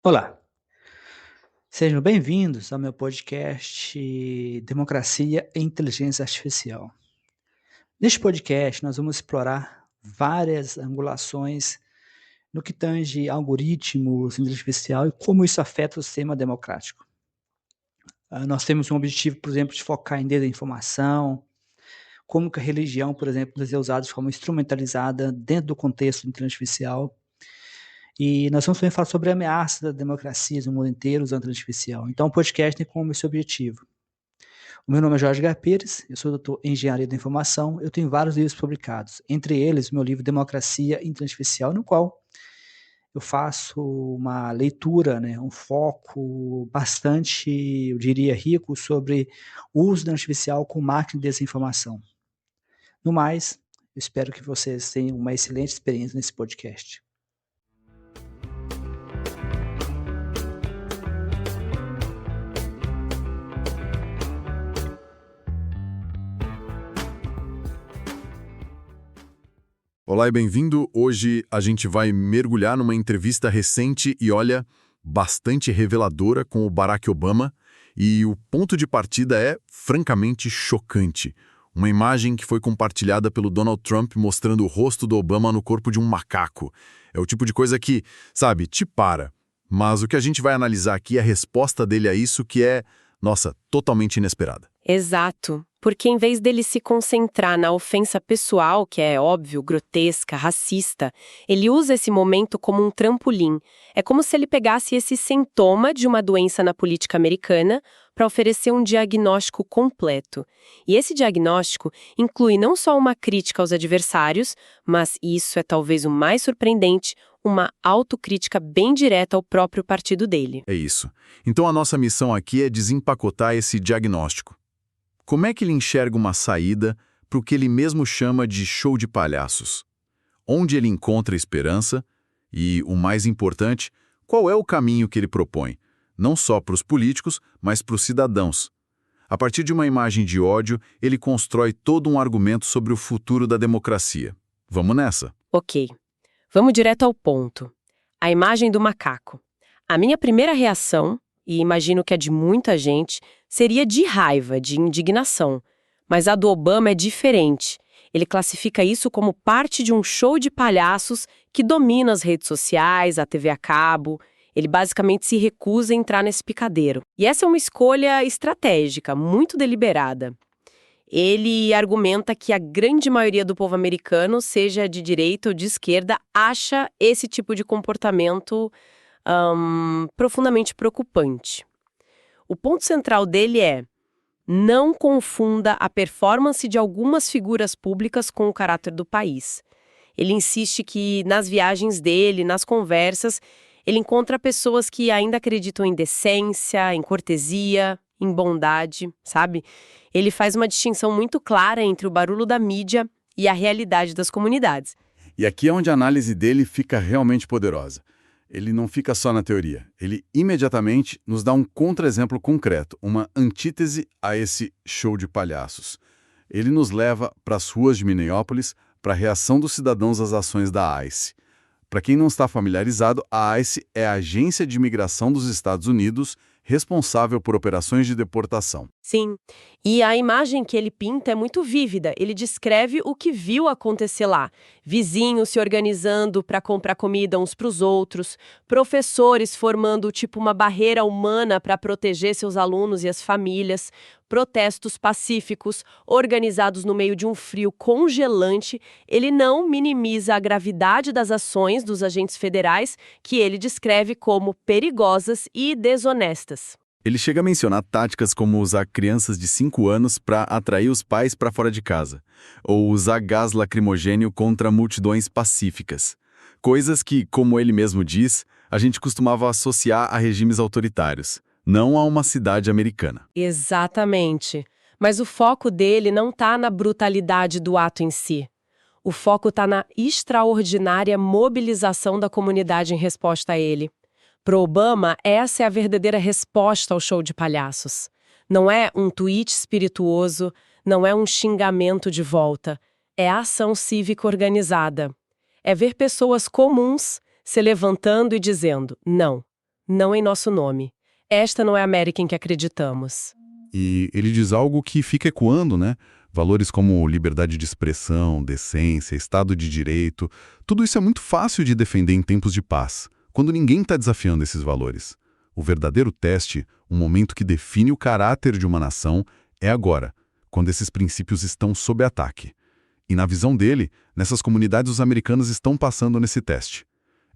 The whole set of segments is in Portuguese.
Olá, sejam bem-vindos ao meu podcast Democracia e Inteligência Artificial. Neste podcast, nós vamos explorar várias angulações no que tange algoritmos, inteligência artificial e como isso afeta o sistema democrático. Nós temos um objetivo, por exemplo, de focar em desinformação, como que a religião, por exemplo, deve ser usada de forma instrumentalizada dentro do contexto da inteligência artificial. E nós vamos também falar sobre a ameaça da democracia no mundo inteiro usando a inteligência artificial. Então, o podcast tem como esse objetivo. O meu nome é Jorge H. Pires, eu sou doutor em Engenharia da Informação, eu tenho vários livros publicados, entre eles o meu livro Democracia e Inteligência Artificial, no qual eu faço uma leitura, um foco bastante, eu diria, rico sobre o uso da inteligência artificial com máquina de desinformação. No mais, eu espero que vocês tenham uma excelente experiência nesse podcast. Olá e bem-vindo. Hoje a gente vai mergulhar numa entrevista recente e, olha, bastante reveladora com o Barack Obama, e o ponto de partida é francamente chocante. Uma imagem que foi compartilhada pelo Donald Trump mostrando o rosto do Obama no corpo de um macaco. É o tipo de coisa que, sabe, te para. Mas o que a gente vai analisar aqui é a resposta dele a isso que é, nossa, totalmente inesperada. Exato, porque em vez dele se concentrar na ofensa pessoal, que é óbvio, grotesca, racista, ele usa esse momento como um trampolim. É como se ele pegasse esse sintoma de uma doença na política americana para oferecer um diagnóstico completo. E esse diagnóstico inclui não só uma crítica aos adversários, mas isso é talvez o mais surpreendente, uma autocrítica bem direta ao próprio partido dele. É isso. Então a nossa missão aqui é desempacotar esse diagnóstico. Como é que ele enxerga uma saída para o que ele mesmo chama de show de palhaços? Onde ele encontra esperança? E, o mais importante, qual é o caminho que ele propõe? Não só para os políticos, mas para os cidadãos. A partir de uma imagem de ódio, ele constrói todo um argumento sobre o futuro da democracia. Vamos nessa? Ok, vamos direto ao ponto. A imagem do macaco. A minha primeira reação, e imagino que a de muita gente, seria de raiva, de indignação. Mas a do Obama é diferente. Ele classifica isso como parte de um show de palhaços que domina as redes sociais, a TV a cabo. Ele basicamente se recusa a entrar nesse picadeiro. E essa é uma escolha estratégica, muito deliberada. Ele argumenta que a grande maioria do povo americano, seja de direita ou de esquerda, acha esse tipo de comportamento profundamente preocupante. O ponto central dele é: não confunda a performance de algumas figuras públicas com o caráter do país. Ele insiste que nas viagens dele, nas conversas, ele encontra pessoas que ainda acreditam em decência, em cortesia, em bondade, sabe? Ele faz uma distinção muito clara entre o barulho da mídia e a realidade das comunidades. E aqui é onde a análise dele fica realmente poderosa. Ele não fica só na teoria. Ele imediatamente nos dá um contra-exemplo concreto, uma antítese a esse show de palhaços. Ele nos leva para as ruas de Minneapolis, para a reação dos cidadãos às ações da ICE. Para quem não está familiarizado, a ICE é a Agência de Imigração dos Estados Unidos, responsável por operações de deportação. Sim, e a imagem que ele pinta é muito vívida. Ele descreve o que viu acontecer lá. Vizinhos se organizando para comprar comida uns para os outros, professores formando tipo uma barreira humana para proteger seus alunos e as famílias, protestos pacíficos, organizados no meio de um frio congelante. Ele não minimiza a gravidade das ações dos agentes federais, que ele descreve como perigosas e desonestas. Ele chega a mencionar táticas como usar crianças de 5 anos para atrair os pais para fora de casa, ou usar gás lacrimogênio contra multidões pacíficas. Coisas que, como ele mesmo diz, a gente costumava associar a regimes autoritários, não a uma cidade americana. Exatamente. Mas o foco dele não está na brutalidade do ato em si. O foco está na extraordinária mobilização da comunidade em resposta a ele. Para Obama, essa é a verdadeira resposta ao show de palhaços. Não é um tweet espirituoso, não é um xingamento de volta. É a ação cívica organizada. É ver pessoas comuns se levantando e dizendo: não, não em nosso nome. Esta não é a América em que acreditamos. E ele diz algo que fica ecoando, né? Valores como liberdade de expressão, decência, Estado de Direito, tudo isso é muito fácil de defender em tempos de paz, quando ninguém está desafiando esses valores. O verdadeiro teste, o momento que define o caráter de uma nação, é agora, quando esses princípios estão sob ataque. E na visão dele, nessas comunidades os americanos estão passando nesse teste.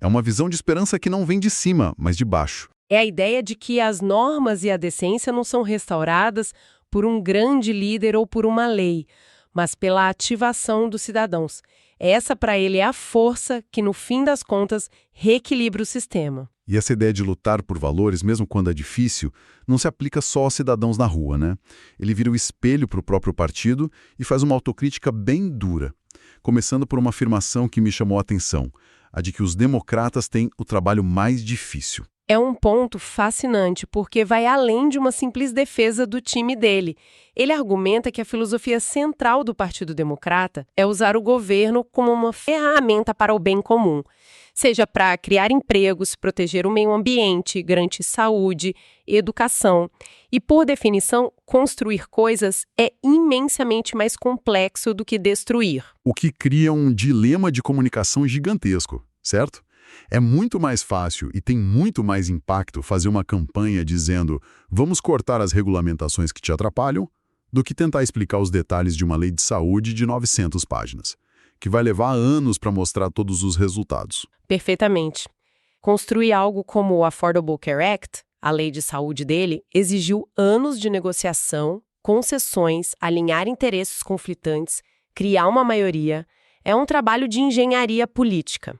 É uma visão de esperança que não vem de cima, mas de baixo. É a ideia de que as normas e a decência não são restauradas por um grande líder ou por uma lei, mas pela ativação dos cidadãos. Essa, para ele, é a força que, no fim das contas, reequilibra o sistema. E essa ideia de lutar por valores, mesmo quando é difícil, não se aplica só aos cidadãos na rua, né? Ele vira o espelho para o próprio partido e faz uma autocrítica bem dura. Começando por uma afirmação que me chamou a atenção, a de que os democratas têm o trabalho mais difícil. É um ponto fascinante, porque vai além de uma simples defesa do time dele. Ele argumenta que a filosofia central do Partido Democrata é usar o governo como uma ferramenta para o bem comum, seja para criar empregos, proteger o meio ambiente, garantir saúde, educação. E, por definição, construir coisas é imensamente mais complexo do que destruir. O que cria um dilema de comunicação gigantesco, certo? É muito mais fácil e tem muito mais impacto fazer uma campanha dizendo vamos cortar as regulamentações que te atrapalham do que tentar explicar os detalhes de uma lei de saúde de 900 páginas, que vai levar anos para mostrar todos os resultados. Perfeitamente. Construir algo como o Affordable Care Act, a lei de saúde dele, exigiu anos de negociação, concessões, alinhar interesses conflitantes, criar uma maioria. É um trabalho de engenharia política.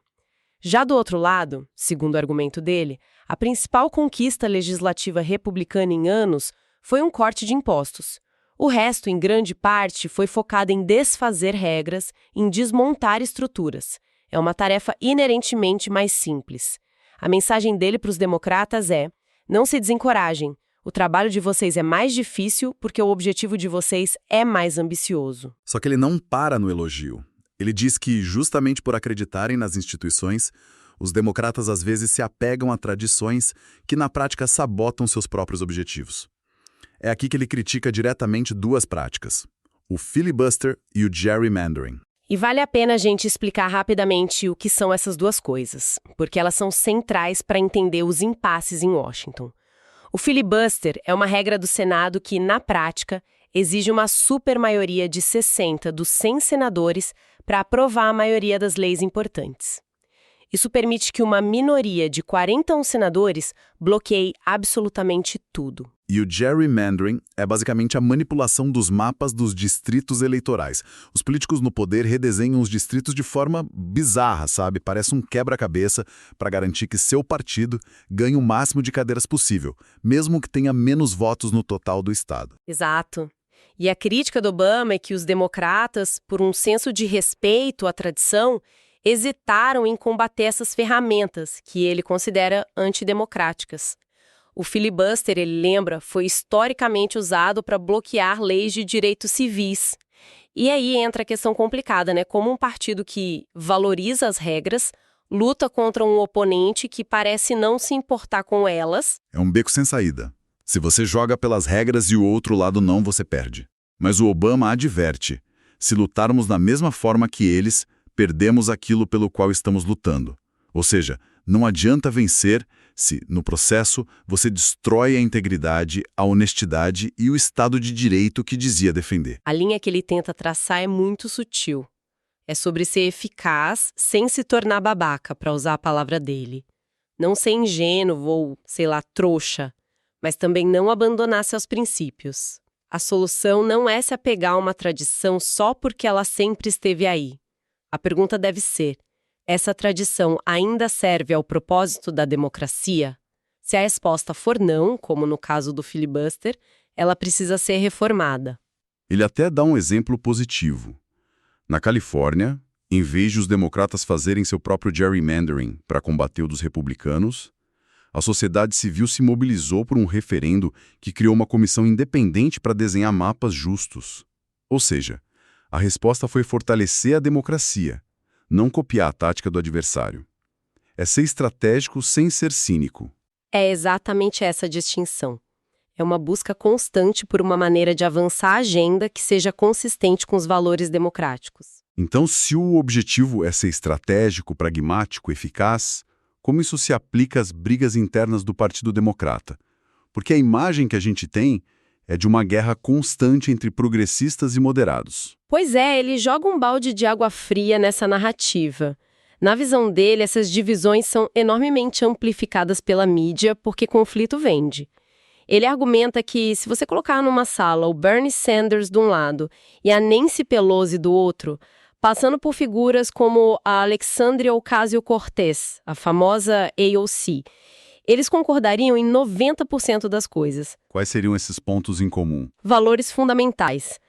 Já do outro lado, segundo o argumento dele, a principal conquista legislativa republicana em anos foi um corte de impostos. O resto, em grande parte, foi focado em desfazer regras, em desmontar estruturas. É uma tarefa inerentemente mais simples. A mensagem dele para os democratas é: não se desencorajem, o trabalho de vocês é mais difícil porque o objetivo de vocês é mais ambicioso. Só que ele não para no elogio. Ele diz que, justamente por acreditarem nas instituições, os democratas às vezes se apegam a tradições que na prática sabotam seus próprios objetivos. É aqui que ele critica diretamente duas práticas, o filibuster e o gerrymandering. E vale a pena a gente explicar rapidamente o que são essas duas coisas, porque elas são centrais para entender os impasses em Washington. O filibuster é uma regra do Senado que, na prática, exige uma supermaioria de 60 dos 100 senadores para aprovar a maioria das leis importantes. Isso permite que uma minoria de 41 senadores bloqueie absolutamente tudo. E o gerrymandering é basicamente a manipulação dos mapas dos distritos eleitorais. Os políticos no poder redesenham os distritos de forma bizarra, sabe? Parece um quebra-cabeça para garantir que seu partido ganhe o máximo de cadeiras possível, mesmo que tenha menos votos no total do estado. Exato. E a crítica do Obama é que os democratas, por um senso de respeito à tradição, hesitaram em combater essas ferramentas que ele considera antidemocráticas. O filibuster, ele lembra, foi historicamente usado para bloquear leis de direitos civis. E aí entra a questão complicada, né? Como um partido que valoriza as regras luta contra um oponente que parece não se importar com elas. É um beco sem saída. Se você joga pelas regras e o outro lado não, você perde. Mas o Obama adverte: se lutarmos da mesma forma que eles, perdemos aquilo pelo qual estamos lutando. Ou seja, não adianta vencer se, no processo, você destrói a integridade, a honestidade e o Estado de Direito que dizia defender. A linha que ele tenta traçar é muito sutil. É sobre ser eficaz sem se tornar babaca, para usar a palavra dele. Não ser ingênuo ou, sei lá, trouxa, mas também não abandonar seus princípios. A solução não é se apegar a uma tradição só porque ela sempre esteve aí. A pergunta deve ser: essa tradição ainda serve ao propósito da democracia? Se a resposta for não, como no caso do filibuster, ela precisa ser reformada. Ele até dá um exemplo positivo. Na Califórnia, em vez de os democratas fazerem seu próprio gerrymandering para combater o dos republicanos, a sociedade civil se mobilizou por um referendo que criou uma comissão independente para desenhar mapas justos. Ou seja, a resposta foi fortalecer a democracia, não copiar a tática do adversário. É ser estratégico sem ser cínico. É exatamente essa distinção. É uma busca constante por uma maneira de avançar a agenda que seja consistente com os valores democráticos. Então, se o objetivo é ser estratégico, pragmático, eficaz, como isso se aplica às brigas internas do Partido Democrata? Porque a imagem que a gente tem é de uma guerra constante entre progressistas e moderados. Pois é, ele joga um balde de água fria nessa narrativa. Na visão dele, essas divisões são enormemente amplificadas pela mídia porque conflito vende. Ele argumenta que, se você colocar numa sala o Bernie Sanders de um lado e a Nancy Pelosi do outro, passando por figuras como a Alexandria Ocasio-Cortez, a famosa AOC, eles concordariam em 90% das coisas. Quais seriam esses pontos em comum? Valores fundamentais.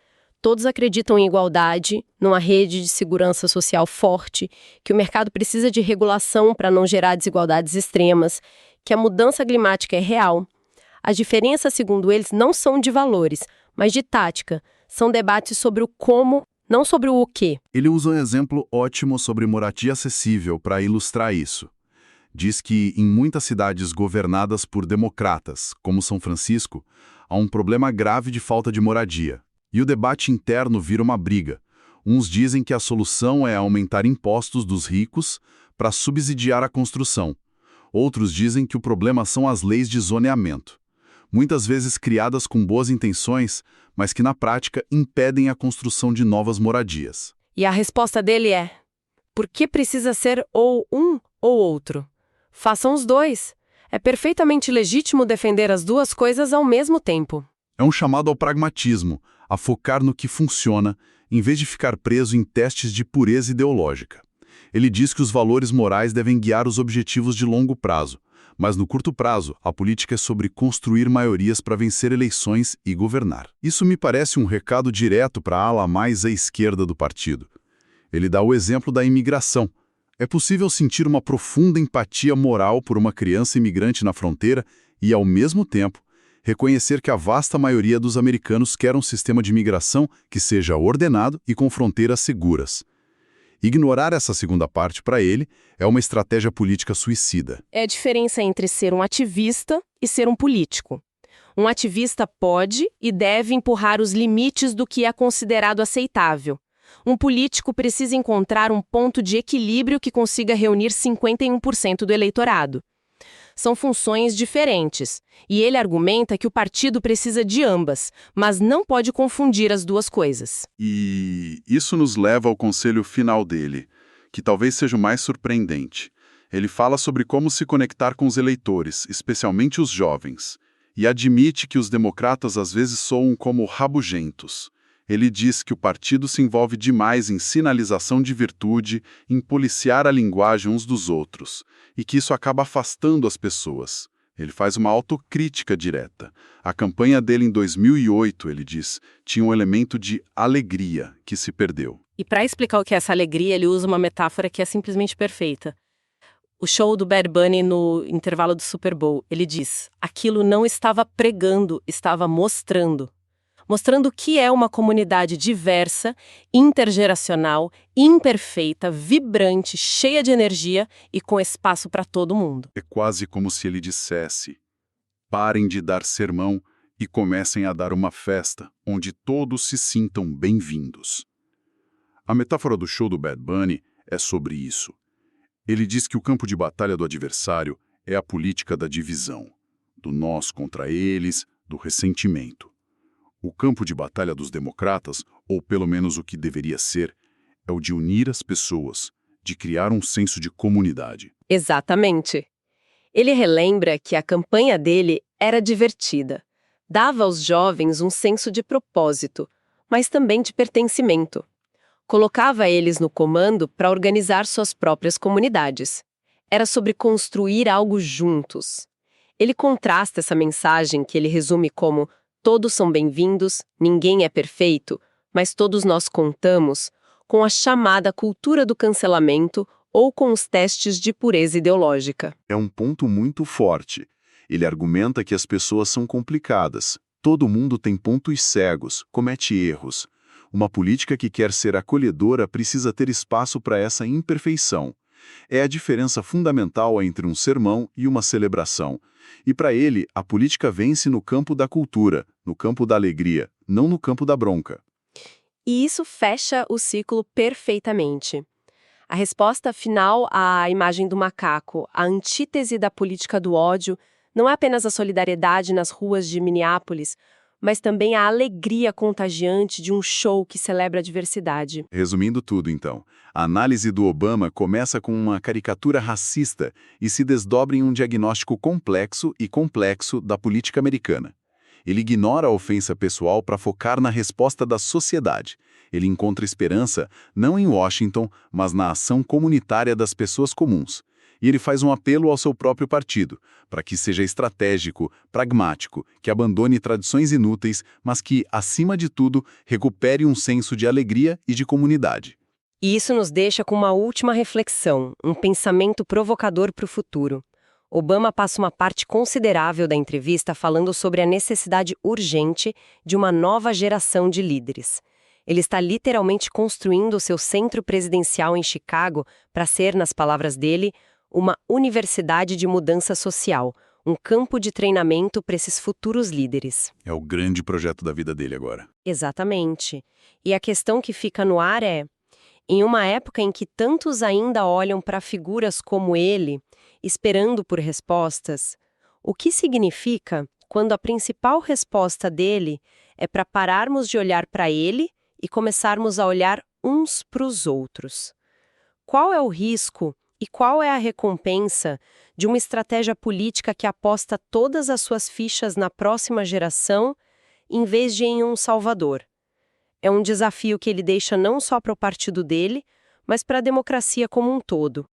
Todos acreditam em igualdade, numa rede de segurança social forte, que o mercado precisa de regulação para não gerar desigualdades extremas, que a mudança climática é real. As diferenças, segundo eles, não são de valores, mas de tática. São debates sobre o como, não sobre o quê. Ele usa um exemplo ótimo sobre moradia acessível para ilustrar isso. Diz que em muitas cidades governadas por democratas, como São Francisco, há um problema grave de falta de moradia. E o debate interno vira uma briga. Uns dizem que a solução é aumentar impostos dos ricos para subsidiar a construção. Outros dizem que o problema são as leis de zoneamento, muitas vezes criadas com boas intenções, mas que na prática impedem a construção de novas moradias. E a resposta dele é: por que precisa ser ou um ou outro? Façam os dois. É perfeitamente legítimo defender as duas coisas ao mesmo tempo. É um chamado ao pragmatismo, a focar no que funciona, em vez de ficar preso em testes de pureza ideológica. Ele diz que os valores morais devem guiar os objetivos de longo prazo, mas no curto prazo, a política é sobre construir maiorias para vencer eleições e governar. Isso me parece um recado direto para a ala mais à esquerda do partido. Ele dá o exemplo da imigração. É possível sentir uma profunda empatia moral por uma criança imigrante na fronteira e, ao mesmo tempo, reconhecer que a vasta maioria dos americanos quer um sistema de imigração que seja ordenado e com fronteiras seguras. Ignorar essa segunda parte, para ele, é uma estratégia política suicida. É a diferença entre ser um ativista e ser um político. Um ativista pode e deve empurrar os limites do que é considerado aceitável. Um político precisa encontrar um ponto de equilíbrio que consiga reunir 51% do eleitorado. São funções diferentes, e ele argumenta que o partido precisa de ambas, mas não pode confundir as duas coisas. E isso nos leva ao conselho final dele, que talvez seja o mais surpreendente. Ele fala sobre como se conectar com os eleitores, especialmente os jovens, e admite que os democratas às vezes soam como rabugentos. Ele diz que o partido se envolve demais em sinalização de virtude, em policiar a linguagem uns dos outros, e que isso acaba afastando as pessoas. Ele faz uma autocrítica direta. A campanha dele em 2008, ele diz, tinha um elemento de alegria que se perdeu. E para explicar o que é essa alegria, ele usa uma metáfora que é simplesmente perfeita. O show do Bad Bunny no intervalo do Super Bowl, ele diz, aquilo não estava pregando, estava mostrando. Mostrando o que é uma comunidade diversa, intergeracional, imperfeita, vibrante, cheia de energia e com espaço para todo mundo. É quase como se ele dissesse, parem de dar sermão e comecem a dar uma festa onde todos se sintam bem-vindos. A metáfora do show do Bad Bunny é sobre isso. Ele diz que o campo de batalha do adversário é a política da divisão, do nós contra eles, do ressentimento. O campo de batalha dos democratas, ou pelo menos o que deveria ser, é o de unir as pessoas, de criar um senso de comunidade. Exatamente. Ele relembra que a campanha dele era divertida. Dava aos jovens um senso de propósito, mas também de pertencimento. Colocava eles no comando para organizar suas próprias comunidades. Era sobre construir algo juntos. Ele contrasta essa mensagem que ele resume como todos são bem-vindos, ninguém é perfeito, mas todos nós contamos, com a chamada cultura do cancelamento ou com os testes de pureza ideológica. É um ponto muito forte. Ele argumenta que as pessoas são complicadas. Todo mundo tem pontos cegos, comete erros. Uma política que quer ser acolhedora precisa ter espaço para essa imperfeição. É a diferença fundamental entre um sermão e uma celebração. E para ele, a política vence no campo da cultura, no campo da alegria, não no campo da bronca. E isso fecha o ciclo perfeitamente. A resposta final à imagem do macaco, a antítese da política do ódio, não é apenas a solidariedade nas ruas de Minneapolis, mas também a alegria contagiante de um show que celebra a diversidade. Resumindo tudo, então, a análise do Obama começa com uma caricatura racista e se desdobra em um diagnóstico complexo e complexo da política americana. Ele ignora a ofensa pessoal para focar na resposta da sociedade. Ele encontra esperança não em Washington, mas na ação comunitária das pessoas comuns. E ele faz um apelo ao seu próprio partido, para que seja estratégico, pragmático, que abandone tradições inúteis, mas que, acima de tudo, recupere um senso de alegria e de comunidade. E isso nos deixa com uma última reflexão, um pensamento provocador para o futuro. Obama passa uma parte considerável da entrevista falando sobre a necessidade urgente de uma nova geração de líderes. Ele está literalmente construindo o seu centro presidencial em Chicago para ser, nas palavras dele, uma universidade de mudança social, um campo de treinamento para esses futuros líderes. É o grande projeto da vida dele agora. Exatamente. E a questão que fica no ar é, em uma época em que tantos ainda olham para figuras como ele, esperando por respostas, o que significa quando a principal resposta dele é para pararmos de olhar para ele e começarmos a olhar uns para os outros? Qual é o risco e qual é a recompensa de uma estratégia política que aposta todas as suas fichas na próxima geração, em vez de em um salvador? É um desafio que ele deixa não só para o partido dele, mas para a democracia como um todo.